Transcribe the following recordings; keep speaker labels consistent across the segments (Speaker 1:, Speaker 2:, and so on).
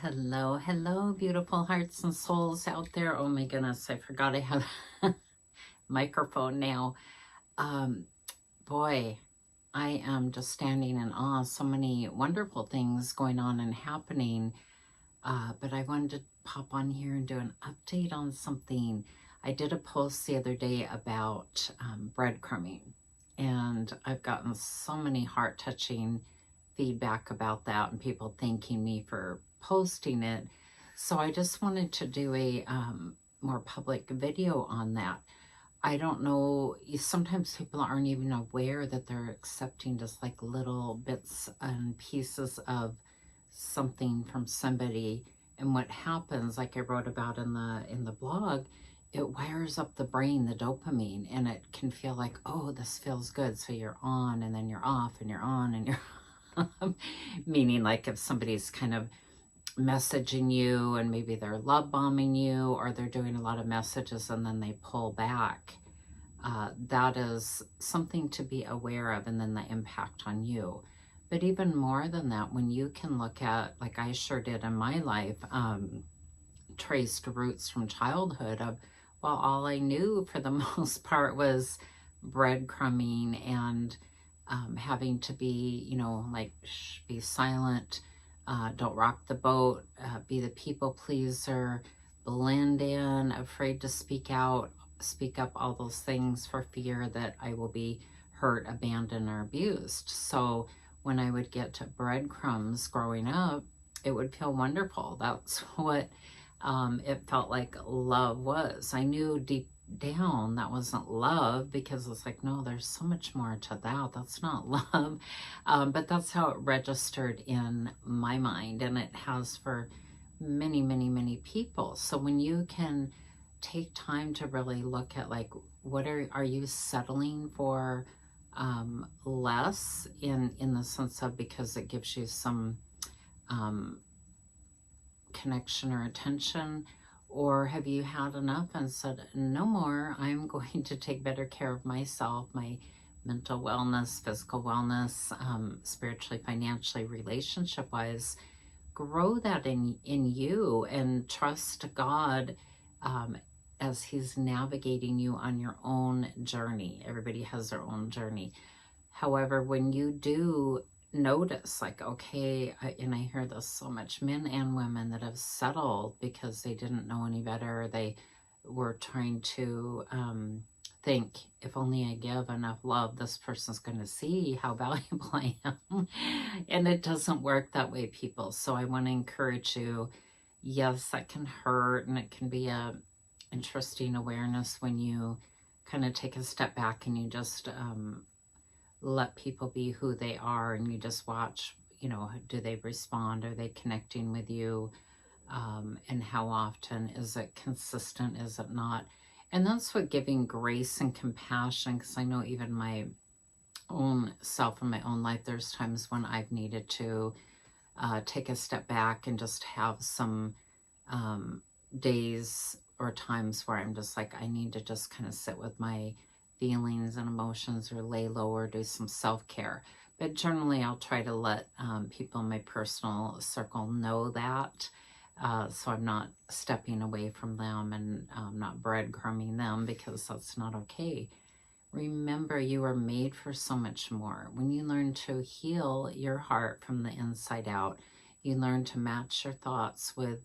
Speaker 1: Hello, hello, beautiful hearts and souls out there. Oh my goodness, I forgot I have a microphone now. Um, Boy, I am just standing in awe. So many wonderful things going on and happening. But I wanted to pop on here and do an update on something. I did a post the other day about breadcrumbing, and I've gotten so many heart-touching feedback about that and people thanking me for posting it. So I just wanted to do a more public video on that. I don't know, sometimes people aren't even aware that they're accepting just like little bits and pieces of something from somebody. And what happens, like I wrote about in the blog, it wires up the brain, the dopamine, and it can feel like, oh, this feels good. So you're on and then you're off and you're on and you're meaning like if somebody's kind of messaging you and maybe they're love bombing you or they're doing a lot of messages and then they pull back, that is something to be aware of, and then the impact on you. But even more than that, when you can look at, like I sure did in my life, traced roots from childhood of, well, all I knew for the most part was breadcrumbing and having to be, like be silent, don't rock the boat, be the people pleaser, blend in, afraid to speak out, speak up, all those things for fear that I will be hurt, abandoned, or abused. So when I would get to breadcrumbs growing up, it would feel wonderful. That's what it felt like love was. I knew deep down that wasn't love because it's like, no, there's so much more to that. That's not love. But that's how it registered in my mind, and it has for many, many, many people. So when you can take time to really look at, like, what are you settling for less in the sense of, because it gives you some connection or attention, or have you had enough and said, no more, I'm going to take better care of myself, my mental wellness, physical wellness, spiritually, financially, relationship wise. Grow that in you and trust God as he's navigating you on your own journey. Everybody has their own journey. However, when you do notice, like, okay, and I hear this so much, men and women that have settled because they didn't know any better. They were trying to think, if only I give enough love, this person's going to see how valuable I am. And it doesn't work that way, people. So I want to encourage you. Yes, that can hurt, and it can be a interesting awareness when you kind of take a step back and you just let people be who they are, and you just watch, do they respond? Are they connecting with you? And how often? Is it consistent? Is it not? And that's what giving grace and compassion, because I know even my own self in my own life, there's times when I've needed to take a step back and just have some days or times where I'm just like, I need to just kind of sit with my feelings and emotions, or lay low, or do some self-care. But generally I'll try to let people in my personal circle know that, so I'm not stepping away from them and not breadcrumbing them, because that's not okay. Remember, you are made for so much more. When you learn to heal your heart from the inside out, you learn to match your thoughts with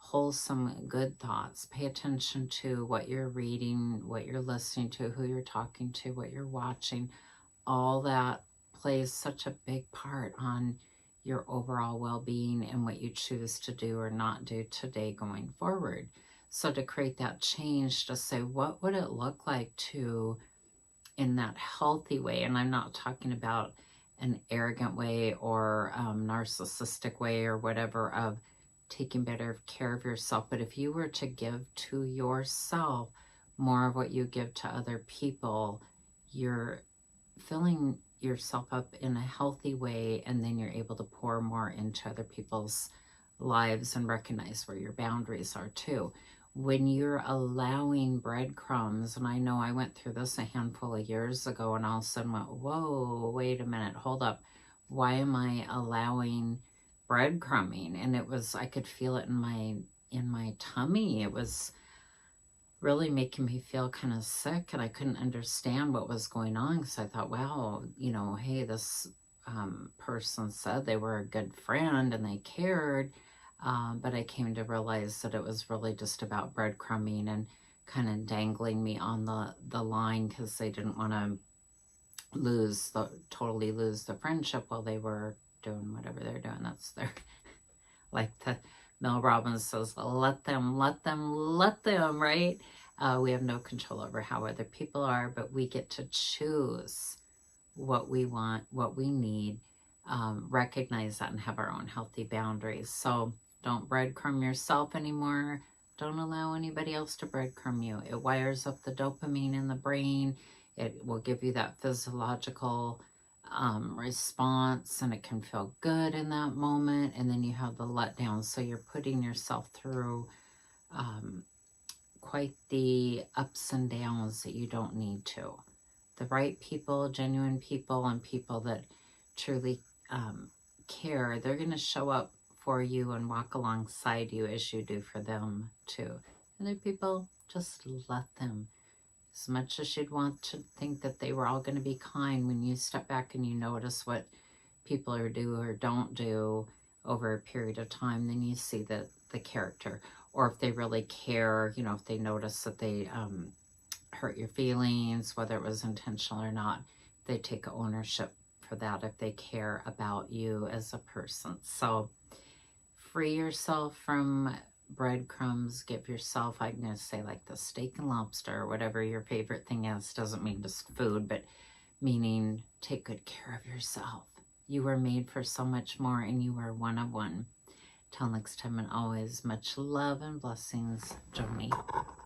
Speaker 1: wholesome, good thoughts. Pay attention to what you're reading, what you're listening to, who you're talking to, what you're watching. All that plays such a big part on your overall well-being and what you choose to do or not do today going forward. So to create that change, to say, what would it look like to, in that healthy way, and I'm not talking about an arrogant way or narcissistic way or whatever, of taking better care of yourself. But if you were to give to yourself more of what you give to other people, you're filling yourself up in a healthy way, and then you're able to pour more into other people's lives and recognize where your boundaries are too. When you're allowing breadcrumbs, and I know I went through this a handful of years ago, and all of a sudden went, whoa, wait a minute, hold up. Why am I allowing breadcrumbing, and it was, I could feel it in my tummy. It was really making me feel kind of sick, and I couldn't understand what was going on. So I thought, wow, you know, hey, this person said they were a good friend and they cared, but I came to realize that it was really just about breadcrumbing and kind of dangling me on the line, because they didn't want to totally lose the friendship while they were doing whatever they're doing. That's their, like the Mel Robbins says, let them, right? We have no control over how other people are, but we get to choose what we want, what we need, recognize that, and have our own healthy boundaries. So don't breadcrumb yourself anymore. Don't allow anybody else to breadcrumb you. It wires up the dopamine in the brain. It will give you that physiological response, and it can feel good in that moment. And then you have the letdown. So you're putting yourself through quite the ups and downs that you don't need to. The right people, genuine people, and people that truly care, they're going to show up for you and walk alongside you as you do for them too. Other people, just let them. As much as you'd want to think that they were all going to be kind, when you step back and you notice what people are do or don't do over a period of time, then you see the character. Or if they really care, you know, if they notice that they hurt your feelings, whether it was intentional or not, they take ownership for that if they care about you as a person. So free yourself from breadcrumbs. Give yourself, I'm going to say, like the steak and lobster, or whatever your favorite thing is. Doesn't mean just food, but meaning take good care of yourself. You were made for so much more, and you are one of one. Till next time, and always, much love and blessings, Joni.